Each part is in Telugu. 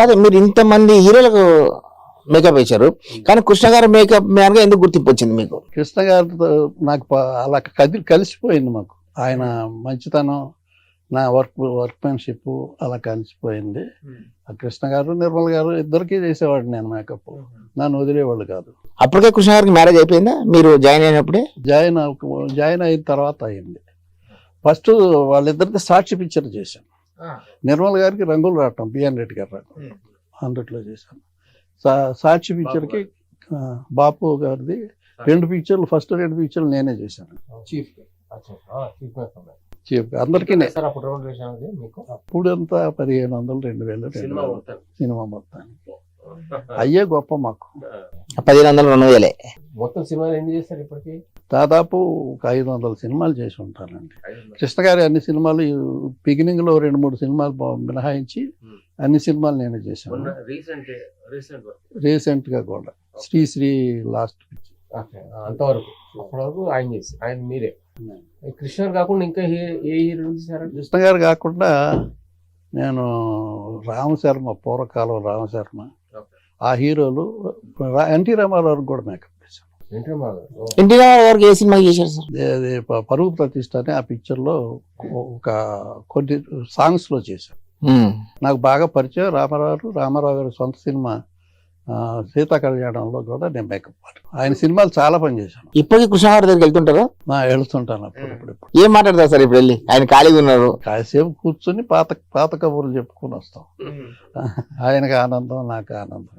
కాదు మీరు ఇంతమంది హీరోలకు మేకప్ వేశారు, కానీ కృష్ణ గారు మేకప్ మ్యాన్ గా ఎందుకు గుర్తింపు వచ్చింది మీకు? కృష్ణ గారితో నాకు అలా కలిసిపోయింది మాకు. ఆయన మంచితనం, నా వర్క్మెన్షిప్ అలా కలిసిపోయింది. ఆ కృష్ణ గారు నిర్మల్ గారు ఇద్దరికీ చేసేవాడు నేను మేకప్, నన్ను వదిలేవాళ్ళు కాదు. అప్పటికే కృష్ణ గారికి మ్యారేజ్ అయిపోయిందా మీరు జాయిన్ అయినప్పుడే? జాయిన్ అయిన తర్వాత అయింది. ఫస్ట్ వాళ్ళిద్దరికి సాక్షి పిక్చర్ చేశాను. నిర్మల్ గారికి రంగులు రావటం, బిఎన్ రెడ్డి గారు రావటం అందుట్లో చేశాను. సాక్షి పిక్చర్కి బాపు గారిది 2 పిక్చర్లు, ఫస్ట్ 2 పిక్చర్లు నేనే చేశాను. చీఫ్ అందరికీ అప్పుడు అంతా 1500-2000 సినిమా మొత్తానికి అయ్యే గొప్ప మాకు. 1500-2000 మొత్తం సినిమాలు ఎన్ని చేస్తారు ఇప్పటికి? దాదాపు ఒక 500 సినిమాలు చేసి ఉంటానండి. కృష్ణ గారి అన్ని సినిమాలు బిగినింగ్ లో 2-3 సినిమాలు మినహాయించి అన్ని సినిమాలు నేనే చేశాను. రీసెంట్ గా కూడా శ్రీ లాస్ట్ అంతవరకు అప్పటివరకు ఆయన చేసి ఆయన మీరే. కృష్ణ గారు కాకుండా ఇంకా ఏ హీరో చేశారు? కృష్ణ గారు కాకుండా నేను రామశర్మ, పూర్వకాలం రామశర్మ, ఆ హీరోలు ఎన్టీ రామారావు కూడా మేకప్ చేశాను. ఎన్టీ రామారావు ఏ సినిమా చేశారు సార్? పరువు ప్రతిష్ట అని ఆ పిక్చర్ లో ఒక కొన్ని సాంగ్స్ లో చేశాను. నాకు బాగా పరిచయం రామారావు గారి సొంత సినిమా సీతా కళ్యాణంలో కూడా నేను మేకప్. ఆయన సినిమాలు చాలా పనిచేశాను. ఇప్పటికీ కృష్ణ గారి దగ్గరికి వెళ్తుంటారా? వెళ్తుంటాను అప్పుడు. ఏం మాట్లాడతారు సార్ ఇప్పుడు వెళ్ళి? ఆయన ఖాళీగా ఉన్నారు, కాసేపు కూర్చొని పాత కబుర్లు చెప్పుకొని వస్తాం. ఆయనకు ఆనందం, నాకు ఆనందం.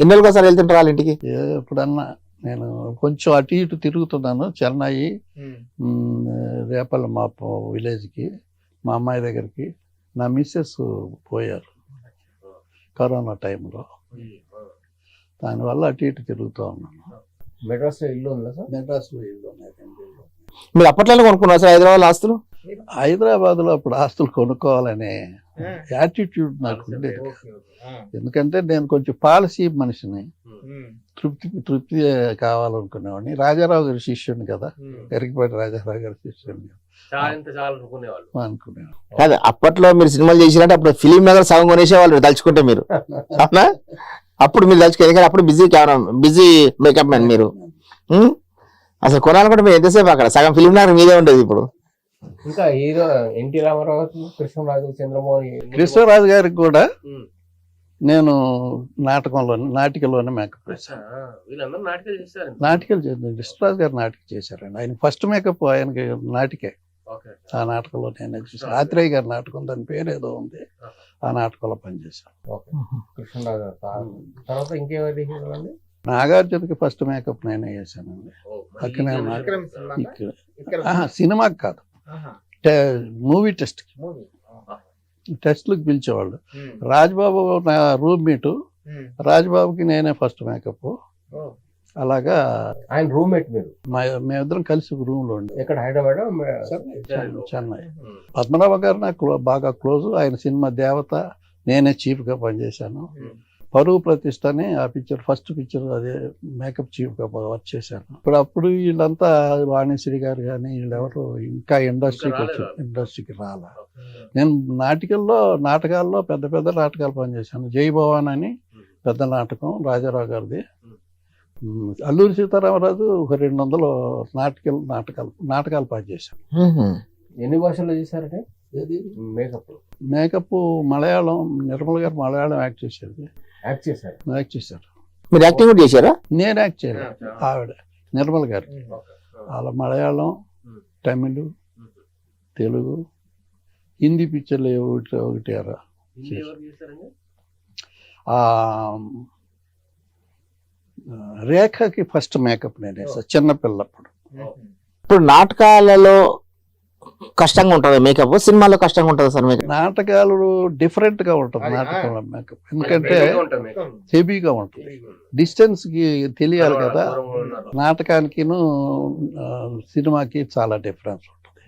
ఎన్నెళ్ళకి ఒకసారి వెళ్తుంటారు వాళ్ళ ఇంటికి? ఎప్పుడన్నా నేను కొంచెం అటు ఇటు తిరుగుతున్నాను. చెన్నై, రేపల్ల మా విలేజ్కి, మా అమ్మాయి దగ్గరికి. నా మిస్సెస్ పోయారు కరోనా టైంలో, దానివల్ల అటు ఇటు తిరుగుతూ ఉన్నాను. మెడ్రాస్లో ఇల్లు ఉందా సార్? మెడ్రాస్లో ఇల్లు ఉన్నాయి. మీరు అప్పట్లో కొనుక్కున్నారు సార్ హైదరాబాద్ ఆస్తులు? హైదరాబాద్లో అప్పుడు ఆస్తులు కొనుక్కోవాలనే యాటిట్యూడ్ నాకు ఉండేది. ఎందుకంటే నేను కొంచెం పాలసీ మనిషిని, తృప్తి కావాలనుకునేవాడిని. రాజారావు గారి శిష్యుని కదా, ఎరికిపాటి రాజారావు గారి శిష్యుని అనుకునేవాడు. కాదు, అప్పట్లో మీరు సినిమాలు చేసినట్టు అప్పుడు ఫిలిం నగర్ సగం కొనేసేవాళ్ళు తలుచుకుంటే మీరు, అవునా? అప్పుడు మీరు తలుచుకో, ఎందుకంటే అప్పుడు బిజీ మేకప్ మ్యాన్ మీరు. అసలు కొనాలనుకుంటే మీరు ఎంతసేపు అక్కడ సగం ఫిలిం నగర్ మీదే ఉండేది. ఇప్పుడు ఇంకా హీరో ఎన్టీ రామారావు, కృష్ణరాజు, చంద్రమోహన్, కృష్ణరాజు గారికి కూడా నేను నాటికలోనే మేకప్ చేశాను. నాటికలు చేశాను. కృష్ణరాజు గారు నాటిక చేశారండి. ఆయన ఫస్ట్ మేకప్ ఆయనకి నాటికే. ఆ నాటకంలో నేను చూసాను. ఆత్రేయ గారి నాటకం, దాని పేరు ఏదో ఉంది, ఆ నాటకంలో పనిచేశాను. నాగార్జునకి ఫస్ట్ మేకప్ నేనే చేశానండి. సినిమాకి కాదు, మూవీ టెస్ట్లకు పిలిచేవాళ్ళు. రాజ్బాబు నా రూమ్మేట్, రాజ్బాబుకి నేనే ఫస్ట్ మేకప్. అలాగా ఆయన రూమ్మేట్ మీరు? మేమిద్దరం కలిసి ఒక రూమ్ లో ఉండే. ఎక్కడ? హైదరాబాద్, చెన్నై. పద్మనాభ గారు నాకు బాగా క్లోజ్. ఆయన సినిమా దేవత నేనే చీఫ్ గా పనిచేశాను. పరువు ప్రతిష్ట అని ఆ పిక్చర్, ఫస్ట్ పిక్చర్, అదే మేకప్ చీఫ్ గా వర్క్ చేశాను. అప్పుడు వీళ్ళంతా వాణిశ్రీ గారు కానీ వీళ్ళెవరు ఇంకా ఇండస్ట్రీకి రాలా. నేను నాటకాల్లో పెద్ద నాటకాలు పనిచేశాను. జై భవాన్ అని పెద్ద నాటకం రాజారావు గారిది. అల్లూరి సీతారామరాజు ఒక 200 నాటకాలు పనిచేశాను. ఎన్ని భాషల్లో చేశారంటే మేకప్? మలయాళం, నిర్మల్ గారు మలయాళం యాక్ట్ చేశారు. మీరు యాక్టింగ్ కూడా చేశారా? నేను యాక్ట్ చేయలేదు, ఆవిడ నిర్మల్ గారు. అలా మలయాళం, తమిళ్, తెలుగు, హిందీ పిక్చర్లు ఒకటి రేఖకి ఫస్ట్ మేకప్ నేనే చిన్నపిల్లప్పుడు. ఇప్పుడు నాటకాలలో కష్టంగా ఉంటుంది మేకప్, సినిమాలో కష్టంగా ఉంటుంది సార్ మేకప్? నాటకాలు డిఫరెంట్ గా ఉంటుంది నాటకంలో మేకప్, ఎందుకంటే హెవీగా ఉంటుంది. డిస్టెన్స్ కి తెలియాలి కదా. నాటకానికి సినిమాకి చాలా డిఫరెన్స్ ఉంటుంది.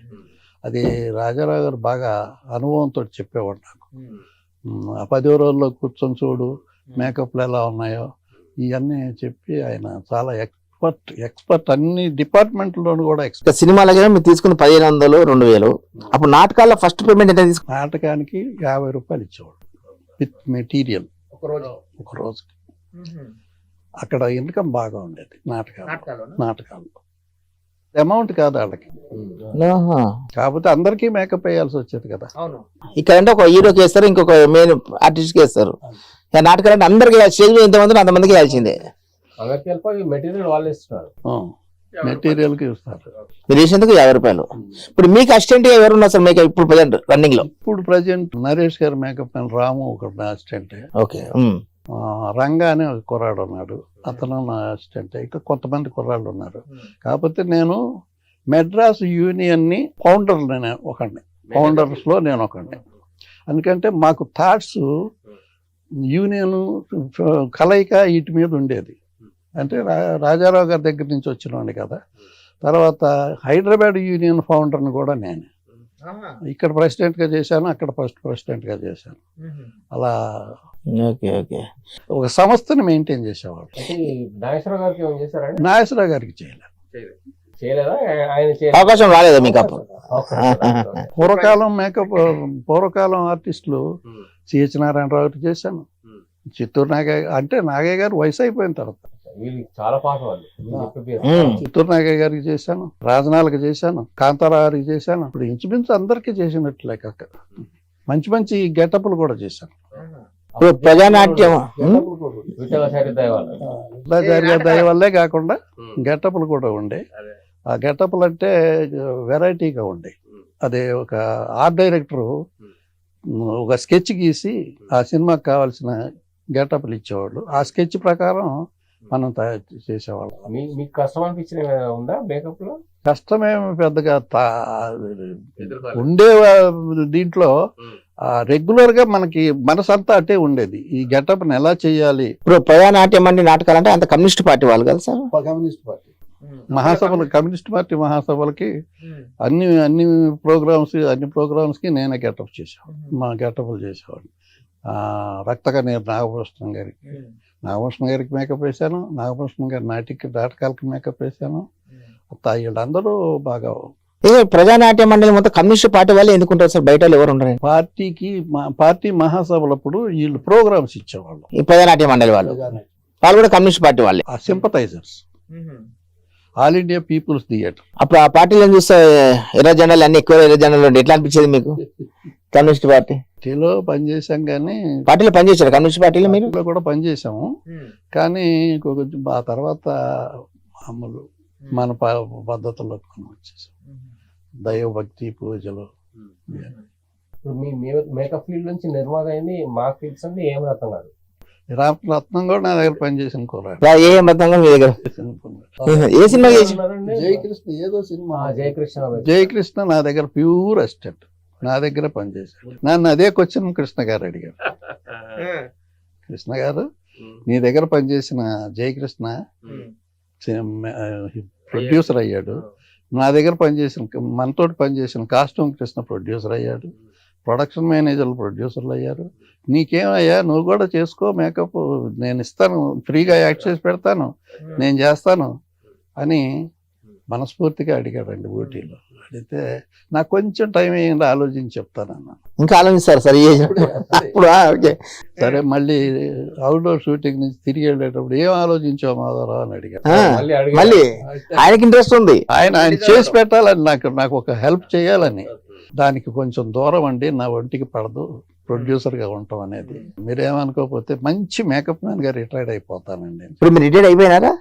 అది రాజారావు గారు బాగా అనుభవంతో చెప్పేవాడు నాకు. 10 రోజుల్లో కూర్చొని చూడు మేకప్లు ఎలా ఉన్నాయో ఇవన్నీ చెప్పి ఆయన చాలా ఎక్స్పర్ట్ అన్ని డిపార్ట్మెంట్లోనూ కూడా ఎక్స్పర్ట్. సినిమాలకి మీరు తీసుకున్న 1500, 2000. అప్పుడు నాటకాల్లో ఫస్ట్ పేమెంట్ ఎంత తీసుకున్నారు? నాటకానికి 50 రూపాయలు ఇచ్చేవాడు విత్ మెటీరియల్. ఒక రోజుకి. అక్కడ ఇన్కమ్ బాగా ఉండేది నాటకాల్లో. అమౌంట్ కాదు వాళ్ళకి, ఆహా. కాకపోతే అందరికీ మేకప్ వేయాల్సి వచ్చేది కదా. ఇక్కడ అంటే ఒక హీరోకి వేస్తారు, ఇంకొక మెయిన్ ఆర్టిస్ట్ కి వేస్తారు. ఇక నాటకాలు అంటే అందరికి స్టేజ్ మీద ఎంతమంది అంతమందికి వేయాల్సిందే. అందరికి వెళ్ళిపోయి మెటీరియల్ వాళ్ళు ఇస్తున్నారు, మెటీరియల్ కి ఇస్తారు. మీరు వేసేందుకు 50 రూపాయలు. ఇప్పుడు మీకు అసిస్టెంట్ ఎవరు ఉన్నారు సార్ మేకప్ ఇప్పుడు ప్రజెంట్ రన్నింగ్ లో? ఇప్పుడు ప్రజెంట్ నరేష్ గారు మేకప్ మ్యాన్, రాము ఒక అసిస్టెంట్, ఓకే. రంగా అని ఒక కుర్రాడు ఉన్నాడు, అతను నా అసిస్టెంట్. ఇంకా కొంతమంది కుర్రాళ్ళు ఉన్నారు. కాకపోతే నేను మెడ్రాస్ యూనియన్ ని ఫౌండర్స్ లో నేను ఒకడిని. ఎందుకంటే మాకు థాట్స్ యూనియన్ కలయిక వీటి మీద ఉండేది. అంటే రాజారావు గారి దగ్గర నుంచి వచ్చినవాడిని కదా. తర్వాత హైదరాబాద్ యూనియన్ ఫౌండర్ని కూడా నేనే. ఇక్కడ ప్రెసిడెంట్గా చేశాను, అక్కడ ఫస్ట్ ప్రెసిడెంట్గా చేశాను. అలా ఓకే ఓకే. ఒక సంస్థని మెయింటైన్ చేసేవాడు. నాగేశ్వరరావు గారికి ఏం చేశారండి? నాగేశ్వరరావు గారికి చేయలేదు. చేయలేదా? ఆయన అవకాశం రాలేదా మీకు అప్పుడు? పూర్వకాలం ఆర్టిస్టులు సిహెచ్ నారాయణరావుకి చేశాను, చిత్తూరు నాగయ్య గారు వయసు అయిపోయిన తర్వాత చాలా పాత వాళ్ళు. చిత్తూరు నాగయ్య గారికి చేశాను, రాజనాలకు చేశాను, కాంతారావు గారికి చేశాను. ఇప్పుడు ఇంచుమించు అందరికీ చేసినట్లే కాక మంచి మంచి గెటప్లు కూడా చేశాను. ప్రజానాట్యం విఠలాచార్య దయ వల్లే కాకుండా గెటప్లు కూడా ఉండే. ఆ గెటప్లు అంటే వెరైటీగా ఉండే. అదే ఒక ఆర్ట్ డైరెక్టరు ఒక స్కెచ్ గీసి ఆ సినిమాకి కావాల్సిన గెటప్లు ఇచ్చేవాళ్ళు. ఆ స్కెచ్ ప్రకారం మనం తయారు చేసేవాళ్ళం. మీకు కష్టం అనిపించిన ఉందా మేకప్ లో? కష్టమేమి పెద్దగా ఉండే దీంట్లో రెగ్యులర్ గా మనకి మనసంతా అటే ఉండేది. ఈ గెటప్ ఎలా చేయాలి. ఇప్పుడు ప్రజానాట్యం అంటే నాటకాలు అంటే అంత కమ్యూనిస్ట్ పార్టీ వాళ్ళు కదా సార్? కమ్యూనిస్ట్ పార్టీ మహాసభలు, కమ్యూనిస్ట్ పార్టీ మహాసభలకి అన్ని ప్రోగ్రామ్స్ కి నేనే గెటప్ చేసేవాడు. మా గెటప్లు చేసేవాడు. రక్తక నేను నాగభూషణం గారికి మేకప్ వేశాను. నాగభూషణం గారి నాటకాలకి మేకప్ వేశాను. వీళ్ళందరూ బాగా. ప్రజానాట్య మండలి మొత్తం కమ్యూనిస్ట్ పార్టీ వాళ్ళు ఎందుకుంటారు సార్? బయట ఎవరు ఉండరు పార్టీ మహాసభలప్పుడు వీళ్ళు ప్రోగ్రామ్స్ ఇచ్చేవాళ్ళు. ఈ ప్రజానాట్య మండలి వాళ్ళు కూడా కమ్యూనిస్ట్ పార్టీ వాళ్ళే. ఆ sympathisers, All India People's Theatre. అప్పుడు ఆ పార్టీలను చూస్తే ఎర్ర జెండాలు అన్ని ఎక్కువ ఎర్ర జెండాలు ఉండే. ఎట్లా అనిపించేది మీకు కమ్యూనిస్ట్ పార్టీలో పనిచేసాం? కానీ పార్టీలో పనిచేశారు కమ్యూనిస్ట్ పార్టీలో? మీరు కూడా పనిచేసాము, కానీ ఆ తర్వాత మామూలు మన పద్ధతుల్లో వచ్చేసాం. దైవభక్తి పూజలు. మేకప్ ఫీల్డ్ నుంచి నిర్మాత అయింది. మా ఫీల్డ్స్ అంటే ఏం రత్నం కాదు. రత్నం కూడా నా దగ్గర పనిచేసిన కుర్రాడు. ఏ రత్నం మీ దగ్గర ఏ సినిమా జయకృష్ణ, ఏదో సినిమా జయకృష్ణ నా దగ్గర ప్యూర్ అసిస్టెంట్. నా దగ్గర పనిచేశాడు. నన్ను అదే క్వశ్చన్ కృష్ణ గారు అడిగారు. కృష్ణ గారు, నీ దగ్గర పనిచేసిన జయకృష్ణ ప్రొడ్యూసర్ అయ్యాడు. నా దగ్గర మనతోటి పనిచేసిన కాస్ట్యూమ్ కృష్ణ ప్రొడ్యూసర్ అయ్యాడు. ప్రొడక్షన్ మేనేజర్లు ప్రొడ్యూసర్లు అయ్యారు. నీకేమయ్యా, నువ్వు కూడా చేసుకో మేకప్, నేను ఇస్తాను, ఫ్రీగా యాక్ట్ చేసి పెడతాను, నేను చేస్తాను అని మనస్ఫూర్తిగా అడిగాడండి ఊటీలో. అడిగితే నాకు కొంచెం టైం అయ్యింది, ఆలోచించి చెప్తానన్నా. ఇంకా ఆలోచిస్తారు సరే. సరే, మళ్ళీ అవుట్డోర్ షూటింగ్ నుంచి తిరిగి వెళ్ళేటప్పుడు ఏం ఆలోచించావు మాధవరావు అని అడిగాడు. మళ్ళీ ఆయనకి ఇంట్రెస్ట్ ఉంది, ఆయన చేసి పెట్టాలని, నాకు ఒక హెల్ప్ చేయాలని. దానికి కొంచెం దూరం అండి, నా ఒంటికి పడదు ప్రొడ్యూసర్గా ఉంటాం అనేది. మీరేమనుకోకపోతే మంచి మేకప్ మ్యాన్ గా రిటైర్డ్ అయిపోతానండి. ఇప్పుడు మీరు రిటైర్డ్ అయిపోయినారా?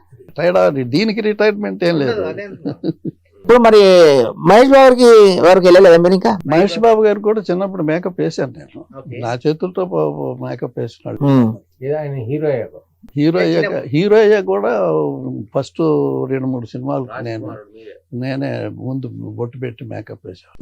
దీనికి రిటైర్మెంట్ ఏం లేదు. ఇప్పుడు మరి మహేష్ బాబు గారికి ఎవరికి వెళ్ళలేదా మీరు? ఇంకా మహేష్ బాబు గారు కూడా చిన్నప్పుడు మేకప్ వేసాను నేను. నా చేతులతో మేకప్ వేసినాడు. హీరో అయ్యా కూడా ఫస్ట్ 2-3 సినిమాలు నేనే ముందు బొట్టు పెట్టి మేకప్ వేసాను.